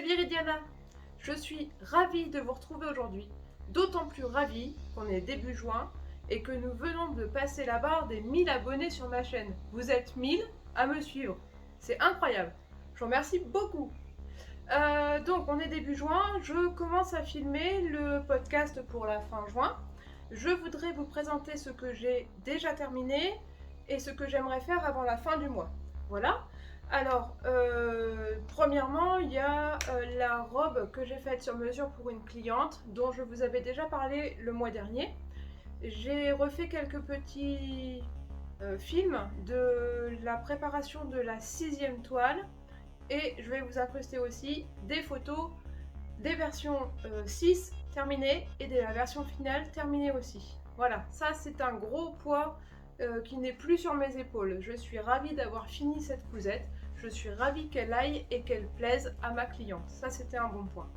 Viridiana. Je suis ravie de vous retrouver aujourd'hui, d'autant plus ravie qu'on est début juin et que nous venons de passer la barre des 1000 abonnés sur ma chaîne. Vous êtes 1000 à me suivre, c'est incroyable, je vous remercie beaucoup. Donc on est début juin, je commence à filmer le podcast pour la fin juin. Je voudrais vous présenter ce que j'ai déjà terminé et ce que j'aimerais faire avant la fin du mois. Voilà. Alors, premièrement, il y a la robe que j'ai faite sur mesure pour une cliente dont je vous avais déjà parlé le mois dernier. J'ai refait quelques petits films de la préparation de la 6e toile et je vais vous incruster aussi des photos des versions 6 terminées et de la version finale terminée aussi. Voilà, ça c'est un gros poids qui n'est plus sur mes épaules. Je suis ravie d'avoir fini cette cousette. Je suis ravie qu'elle aille et qu'elle plaise à ma cliente. Ça, c'était un bon point.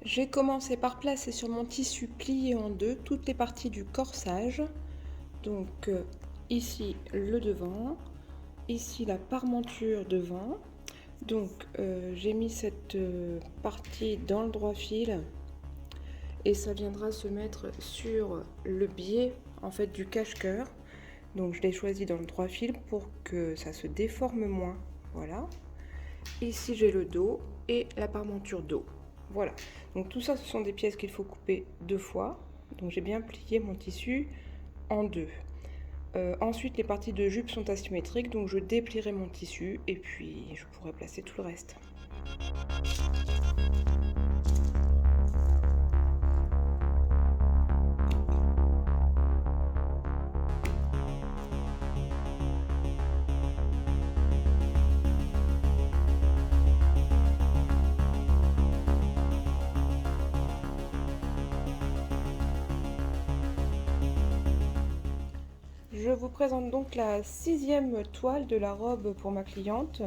J'ai commencé par placer sur mon tissu plié en deux toutes les parties du corsage. Donc ici le devant, ici la parmenture devant. Donc j'ai mis cette partie dans le droit fil et ça viendra se mettre sur le biais en fait du cache-cœur. Donc je l'ai choisi dans le droit fil pour que ça se déforme moins. Voilà. Ici j'ai le dos et la parmenture dos. Voilà. Donc tout ça, ce sont des pièces qu'il faut couper 2 fois. Donc j'ai bien plié mon tissu en 2. Ensuite, les parties de jupe sont asymétriques, donc je déplierai mon tissu et puis je pourrai placer tout le reste. Je vous présente donc la 6e toile de la robe pour ma cliente.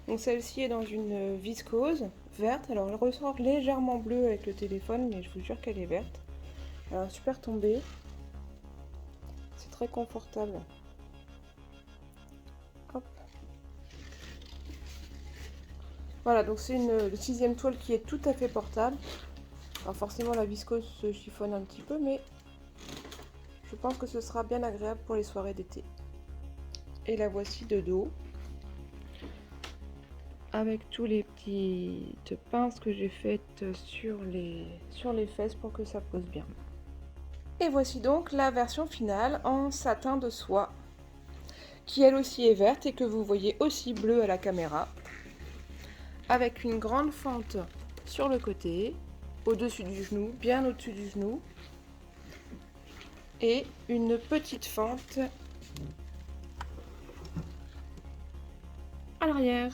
Donc celle-ci est dans une viscose verte. Alors elle ressort légèrement bleue avec le téléphone, mais je vous jure qu'elle est verte. Elle a un super tombé. C'est très confortable. Hop. Voilà, donc c'est une 6e toile qui est tout à fait portable. Alors forcément la viscose se chiffonne un petit peu, mais je pense que ce sera bien agréable pour les soirées d'été. Et la voici de dos, avec tous les petites pinces que j'ai faites sur les fesses pour que ça pose bien. Et voici donc la version finale en satin de soie, qui elle aussi est verte et que vous voyez aussi bleue à la caméra, avec une grande fente sur le côté, au-dessus du genou, bien au-dessus du genou, et une petite fente à l'arrière.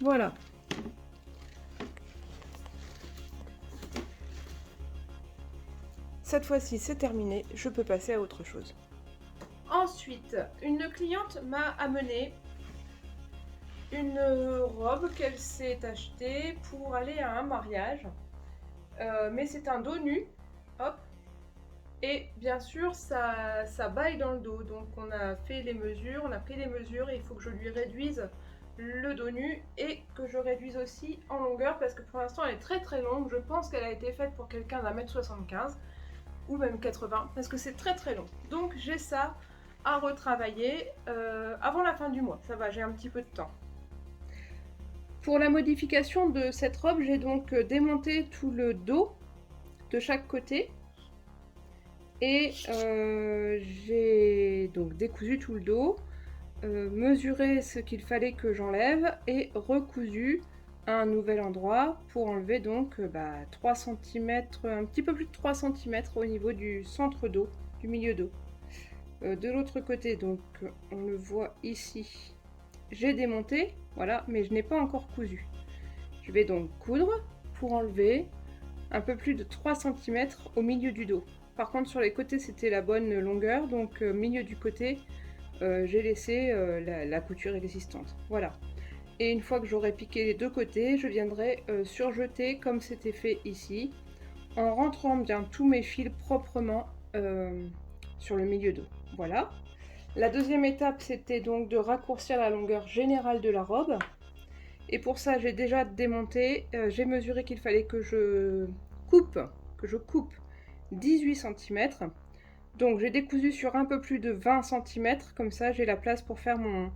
Voilà. Cette fois-ci, c'est terminé, je peux passer à autre chose. Ensuite, une cliente m'a amené une robe qu'elle s'est achetée pour aller à un mariage. Mais c'est un dos nu, hop, et bien sûr ça baille dans le dos, donc on a fait les mesures, on a pris les mesures et il faut que je lui réduise le dos nu et que je réduise aussi en longueur parce que pour l'instant elle est très très longue. Je pense qu'elle a été faite pour quelqu'un d'1m75 ou même 80 parce que c'est très très long, donc j'ai ça à retravailler avant la fin du mois. Ça va, j'ai un petit peu de temps. Pour la modification de cette robe, j'ai donc démonté tout le dos de chaque côté et j'ai donc décousu tout le dos, mesuré ce qu'il fallait que j'enlève et recousu à un nouvel endroit pour enlever donc 3 cm, un petit peu plus de 3 cm au niveau du centre dos, du milieu dos. De l'autre côté, donc on le voit ici, j'ai démonté, voilà, mais je n'ai pas encore cousu. Je vais donc coudre pour enlever un peu plus de 3 cm au milieu du dos. Par contre sur les côtés c'était la bonne longueur, donc milieu du côté j'ai laissé la couture existante. Voilà. Et une fois que j'aurai piqué les deux côtés, je viendrai surjeter comme c'était fait ici, en rentrant bien tous mes fils proprement sur le milieu dos. Voilà. La deuxième étape, c'était donc de raccourcir la longueur générale de la robe. Et pour ça, j'ai déjà démonté, j'ai mesuré qu'il fallait que je coupe 18 cm. Donc j'ai décousu sur un peu plus de 20 cm, comme ça j'ai la place pour faire mon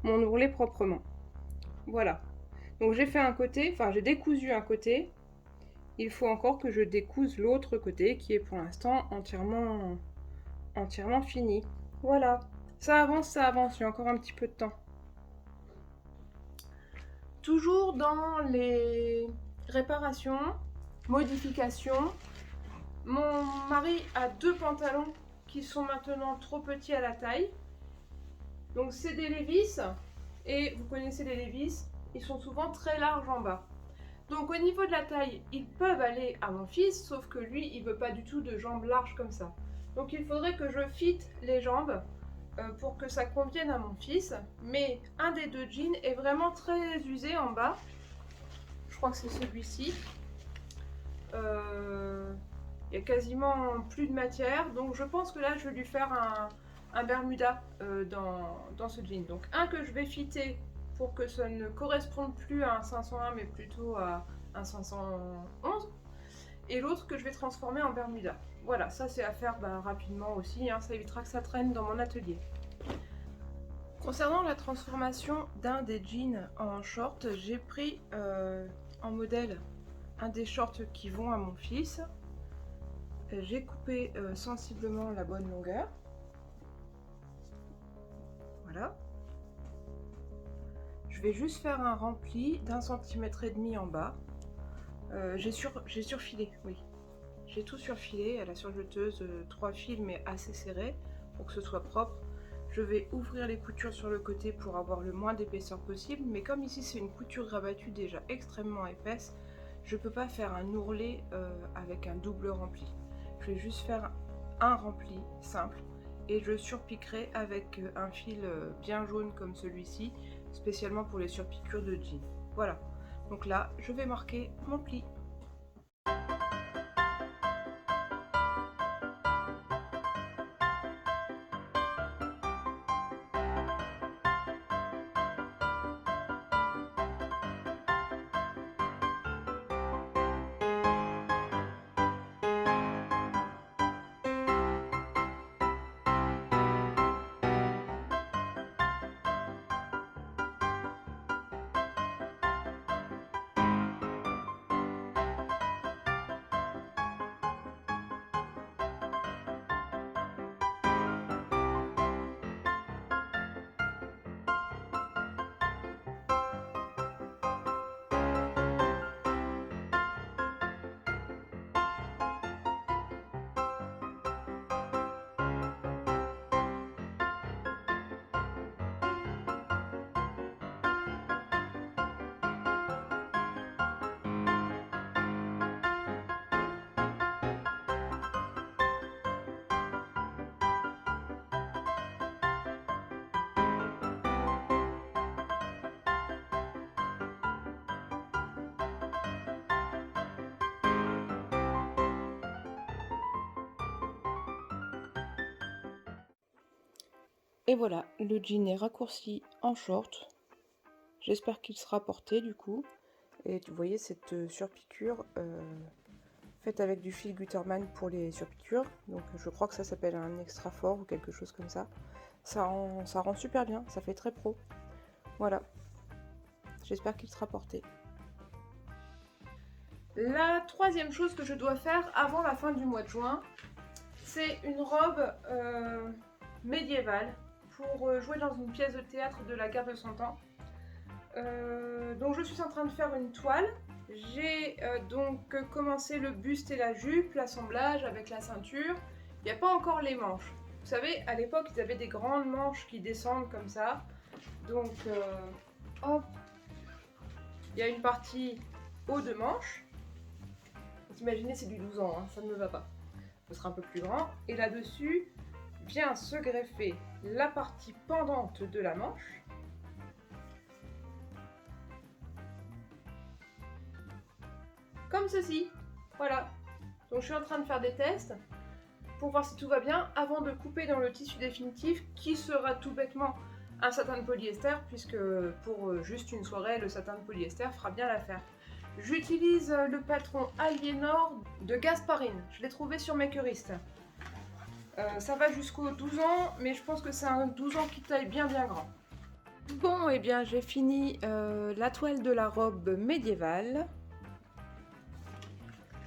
ourlet proprement. Voilà. Donc j'ai fait un côté, enfin j'ai décousu un côté. Il faut encore que je découse l'autre côté qui est pour l'instant entièrement fini. Voilà. Ça avance, il y a encore un petit peu de temps. Toujours dans les réparations, modifications, mon mari a 2 pantalons qui sont maintenant trop petits à la taille. Donc c'est des Levi's, et vous connaissez les Levi's, ils sont souvent très larges en bas. Donc au niveau de la taille, ils peuvent aller à mon fils, sauf que lui, il veut pas du tout de jambes larges comme ça. Donc il faudrait que je fitte les jambes pour que ça convienne à mon fils. Mais un des 2 jeans est vraiment très usé en bas. Je crois que c'est celui-ci. Il y a quasiment plus de matière, donc je pense que là je vais lui faire un Bermuda dans ce jean. Donc un que je vais fitter pour que ça ne corresponde plus à un 501 mais plutôt à un 511, et l'autre que je vais transformer en Bermuda. Voilà, ça c'est à faire rapidement aussi, hein, ça évitera que ça traîne dans mon atelier. Concernant la transformation d'un des jeans en short, j'ai pris en modèle un des shorts qui vont à mon fils. J'ai coupé sensiblement la bonne longueur. Voilà. Je vais juste faire un rempli d'1,5 cm en bas. J'ai surfilé, oui. J'ai tout surfilé à la surjeteuse, 3 fils mais assez serrés pour que ce soit propre. Je vais ouvrir les coutures sur le côté pour avoir le moins d'épaisseur possible, mais comme ici c'est une couture rabattue déjà extrêmement épaisse, je ne peux pas faire un ourlet avec un double rempli. Je vais juste faire un rempli simple et je surpiquerai avec un fil bien jaune comme celui-ci, spécialement pour les surpiqûres de jeans. Voilà, donc là je vais marquer mon pli. Et voilà, le jean est raccourci en short. J'espère qu'il sera porté du coup. Et vous voyez cette surpiqûre faite avec du fil Gutterman pour les surpiqûres. Donc je crois que ça s'appelle un extra fort ou quelque chose comme ça. Ça rend super bien, ça fait très pro. Voilà. J'espère qu'il sera porté. La troisième chose que je dois faire avant la fin du mois de juin, c'est une robe médiévale pour jouer dans une pièce de théâtre de la guerre de 100 ans. Donc je suis en train de faire une toile. J'ai donc commencé le buste et la jupe, l'assemblage avec la ceinture. Il n'y a pas encore les manches. Vous savez, à l'époque, ils avaient des grandes manches qui descendent comme ça. Donc, hop, il y a une partie haut de manche. Vous imaginez, c'est du 12 ans, hein, ça ne me va pas. Ce sera un peu plus grand. Et là-dessus vient se greffer la partie pendante de la manche. Comme ceci, voilà. Donc je suis en train de faire des tests. pour voir si tout va bien avant de couper dans le tissu définitif qui sera tout bêtement un satin de polyester puisque pour juste une soirée le satin de polyester fera bien l'affaire. J'utilise le patron Aliénor de Gasparine, je l'ai trouvé sur Makerist. Ça va jusqu'aux 12 ans mais je pense que c'est un 12 ans qui taille bien grand. Bon, et bien j'ai fini la toile de la robe médiévale.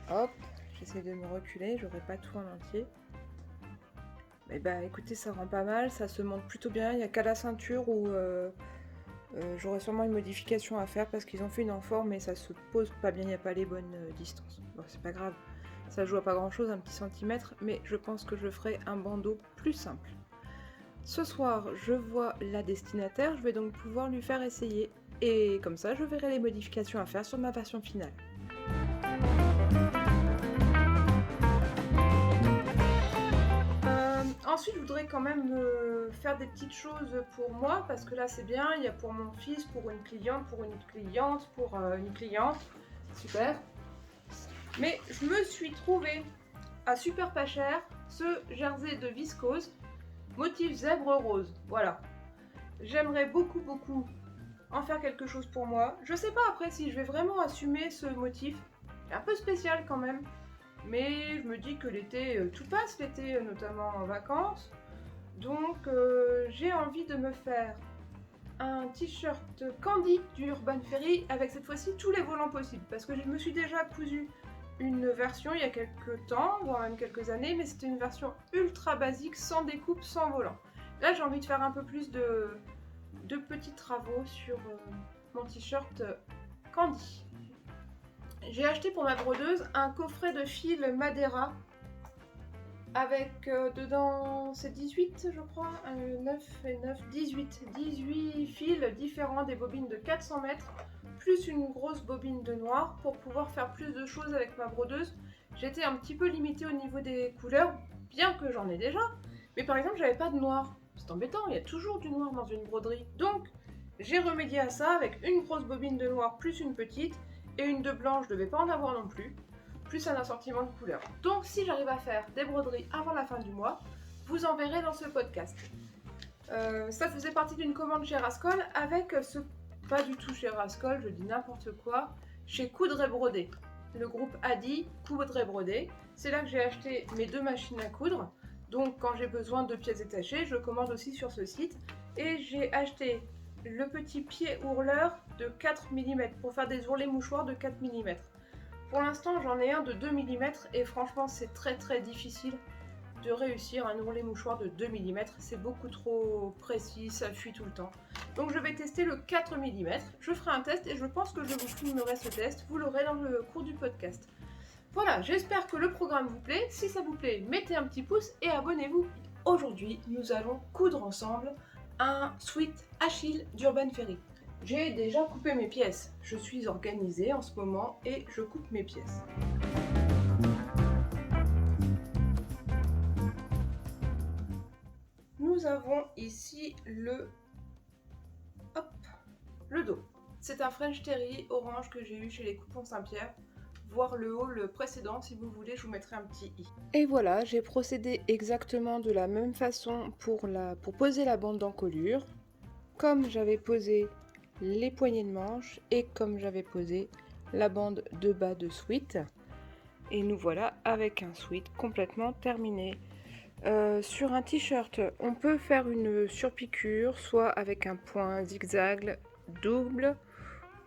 Hop, j'essaie de me reculer, j'aurai pas tout en entier. Mais bah écoutez, ça rend pas mal, ça se monte plutôt bien. Il n'y a qu'à la ceinture où j'aurai sûrement une modification à faire parce qu'ils ont fait une amphore mais ça se pose pas bien, il n'y a pas les bonnes distances. Bon, c'est pas grave, ça joue à pas grand chose, un petit centimètre, mais je pense que je ferai un bandeau plus simple. Ce soir, je vois la destinataire, je vais donc pouvoir lui faire essayer. Et comme ça, je verrai les modifications à faire sur ma version finale. Ensuite, je voudrais quand même faire des petites choses pour moi, parce que là c'est bien, il y a pour mon fils, pour une cliente, pour une cliente, super. Mais je me suis trouvée à super pas cher ce jersey de viscose, motif zèbre rose, voilà. J'aimerais beaucoup en faire quelque chose pour moi. Je sais pas après si je vais vraiment assumer ce motif, c'est un peu spécial quand même. Mais je me dis que l'été, tout passe l'été, notamment en vacances. Donc j'ai envie de me faire un t-shirt Candy du Urban Ferry avec cette fois-ci tous les volants possibles. Parce que je me suis déjà cousu une version il y a quelques temps, voire même quelques années, mais c'était une version ultra basique, sans découpe, sans volant. Là j'ai envie de faire un peu plus de petits travaux sur mon t-shirt Candy. J'ai acheté pour ma brodeuse un coffret de fil Madeira avec dedans, c'est 18 je crois, 9 et 9, 18 fils différents, des bobines de 400 mètres, plus une grosse bobine de noir pour pouvoir faire plus de choses avec ma brodeuse. J'étais un petit peu limitée au niveau des couleurs, bien que j'en ai déjà, mais par exemple j'avais pas de noir. C'est embêtant, il y a toujours du noir dans une broderie. Donc j'ai remédié à ça avec une grosse bobine de noir plus une petite, et une de blanche, je ne devais pas en avoir non plus, plus un assortiment de couleurs. Donc si j'arrive à faire des broderies avant la fin du mois, vous en verrez dans ce podcast. Ça faisait partie d'une commande chez Rascol avec ce... Pas du tout chez Rascol, je dis n'importe quoi, chez Coudre et Broder. Le groupe Adi, Coudre et Broder. C'est là que j'ai acheté mes 2 machines à coudre. Donc quand j'ai besoin de pièces détachées, je commande aussi sur ce site. Et j'ai acheté le petit pied ourleur de 4 mm pour faire des ourlets mouchoirs de 4 mm. Pour l'instant j'en ai un de 2 mm et franchement c'est très difficile de réussir un ourlet mouchoir de 2 mm, c'est beaucoup trop précis, ça fuit tout le temps. Donc je vais tester le 4 mm, je ferai un test et je pense que je vous filmerai ce test, vous l'aurez dans le cours du podcast. Voilà, j'espère que le programme vous plaît, si ça vous plaît mettez un petit pouce et abonnez-vous. Aujourd'hui nous allons coudre ensemble un sweat Achille d'Urban Ferry. J'ai déjà coupé mes pièces. Je suis organisée en ce moment et je coupe mes pièces. Nous avons ici le dos. C'est un French Terry orange que j'ai eu chez les Coupons Saint-Pierre. Voir le haul précédent si vous voulez, je vous mettrai un petit i. Et voilà, j'ai procédé exactement de la même façon pour poser la bande d'encolure, comme j'avais posé les poignées de manche et comme j'avais posé la bande de bas de sweat. Et nous voilà avec un sweat complètement terminé. Sur un t-shirt, on peut faire une surpiqûre, soit avec un point zigzag double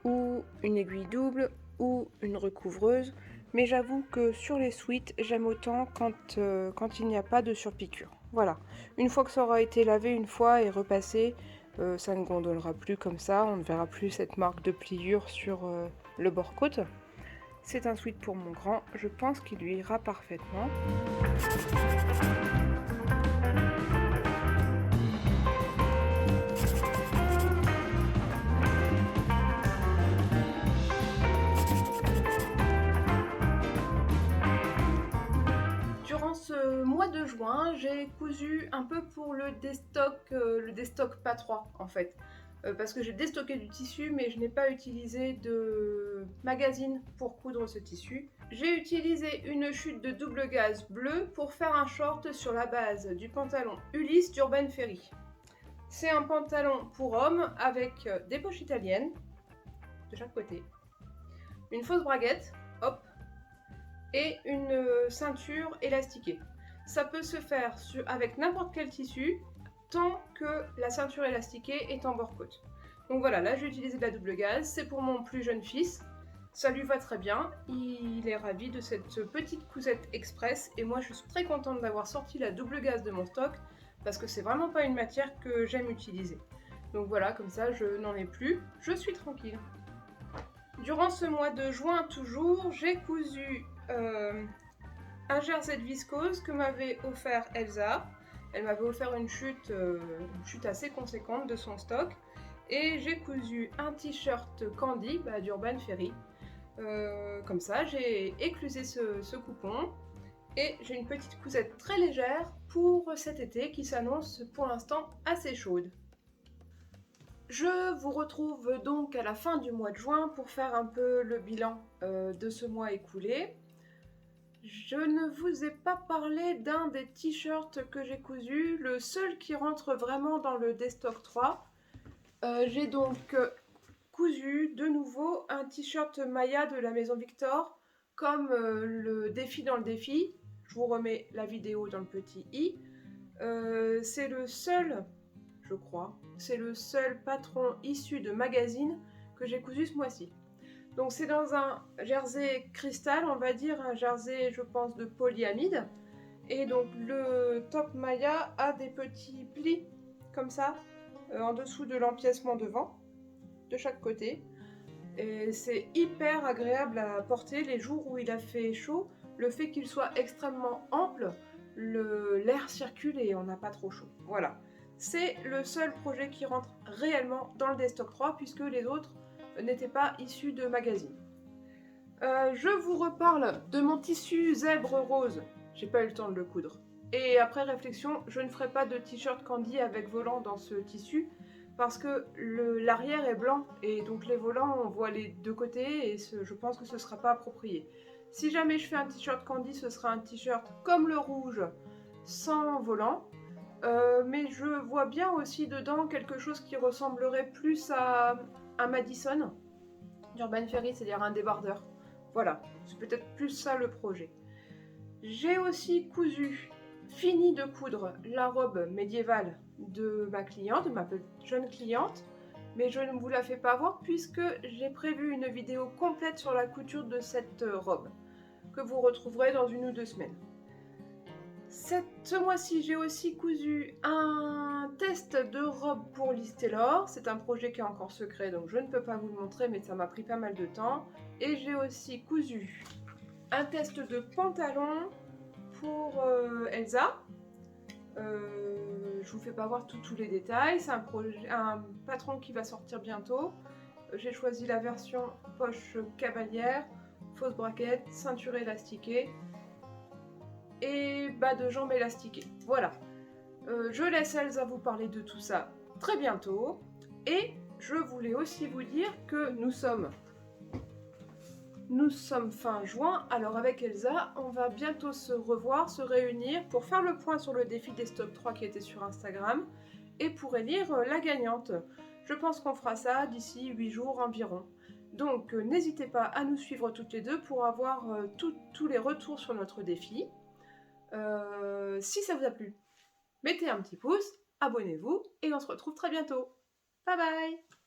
ou une aiguille double ou une recouvreuse, mais j'avoue que sur les sweats, j'aime autant quand il n'y a pas de surpiqûre. Voilà, une fois que ça aura été lavé une fois et repassé, ça ne gondolera plus comme ça, on ne verra plus cette marque de pliure sur le bord-côte. C'est un sweat pour mon grand, je pense qu'il lui ira parfaitement. Durant ce mois de juin, j'ai cousu un peu pour le destock pas 3 en fait. parce que j'ai déstocké du tissu, mais je n'ai pas utilisé de magazine pour coudre ce tissu. J'ai utilisé une chute de double gaze bleu pour faire un short sur la base du pantalon Ulysse d'Urban Ferry. C'est un pantalon pour homme avec des poches italiennes de chaque côté, une fausse braguette, hop, et une ceinture élastiquée. Ça peut se faire avec n'importe quel tissu, tant que la ceinture élastiquée est en bord-côte. Donc voilà, là j'ai utilisé de la double gaze, c'est pour mon plus jeune fils. Ça lui va très bien, il est ravi de cette petite cousette express et moi je suis très contente d'avoir sorti la double gaze de mon stock parce que c'est vraiment pas une matière que j'aime utiliser. Donc voilà, comme ça je n'en ai plus, je suis tranquille. Durant ce mois de juin toujours, j'ai cousu un jersey de viscose que m'avait offert Elsa. Elle m'avait offert une chute assez conséquente de son stock. Et j'ai cousu un t-shirt Candy d'Urban Ferry. Comme ça, j'ai éclusé ce coupon. Et j'ai une petite cousette très légère pour cet été qui s'annonce pour l'instant assez chaude. Je vous retrouve donc à la fin du mois de juin pour faire un peu le bilan de ce mois écoulé. Je ne vous ai pas parlé d'un des t-shirts que j'ai cousu, le seul qui rentre vraiment dans le Destock 3. J'ai donc cousu de nouveau un t-shirt Maya de la maison Victor, comme le défi dans le défi. Je vous remets la vidéo dans le petit i. C'est le seul, je crois, c'est le seul patron issu de magazine que j'ai cousu ce mois-ci. Donc c'est dans un jersey cristal, on va dire, un jersey je pense de polyamide. Et donc le top Maya a des petits plis comme ça, en dessous de l'empiècement devant, de chaque côté. Et c'est hyper agréable à porter les jours où il a fait chaud. Le fait qu'il soit extrêmement ample, l'air circule et on n'a pas trop chaud. Voilà. C'est le seul projet qui rentre réellement dans le Destock 3 puisque les autres n'étaient pas issus de magazine. Je vous reparle de mon tissu zèbre rose. J'ai pas eu le temps de le coudre. Et après réflexion, je ne ferai pas de t-shirt Candy avec volant dans ce tissu parce que l'arrière est blanc et donc les volants, on voit les deux côtés et je pense que ce ne sera pas approprié. Si jamais je fais un t-shirt Candy, ce sera un t-shirt comme le rouge, sans volant. Mais je vois bien aussi dedans quelque chose qui ressemblerait plus à un Madison d'Urban Ferry, c'est-à-dire un débardeur. Voilà, c'est peut-être plus ça le projet. J'ai aussi fini de coudre la robe médiévale de ma cliente, de ma jeune cliente, mais je ne vous la fais pas voir puisque j'ai prévu une vidéo complète sur la couture de cette robe, que vous retrouverez dans 1 ou 2 semaines. Ce mois-ci, j'ai aussi cousu un test de robe pour Liz Taylor. C'est un projet qui est encore secret, donc je ne peux pas vous le montrer, mais ça m'a pris pas mal de temps. Et j'ai aussi cousu un test de pantalon pour Elsa. Je vous fais pas voir tous les détails. C'est un patron qui va sortir bientôt. J'ai choisi la version poche cavalière, fausse braquette, ceinture élastiquée et bas de jambes élastiqués. Voilà. Je laisse Elsa vous parler de tout ça très bientôt. Et je voulais aussi vous dire que nous sommes fin juin. Alors avec Elsa, on va bientôt se revoir, se réunir pour faire le point sur le défi Destock 3 qui était sur Instagram et pour élire la gagnante. Je pense qu'on fera ça d'ici 8 jours environ. Donc n'hésitez pas à nous suivre toutes les deux pour avoir tous les retours sur notre défi. Si ça vous a plu, mettez un petit pouce, abonnez-vous et on se retrouve très bientôt. Bye bye!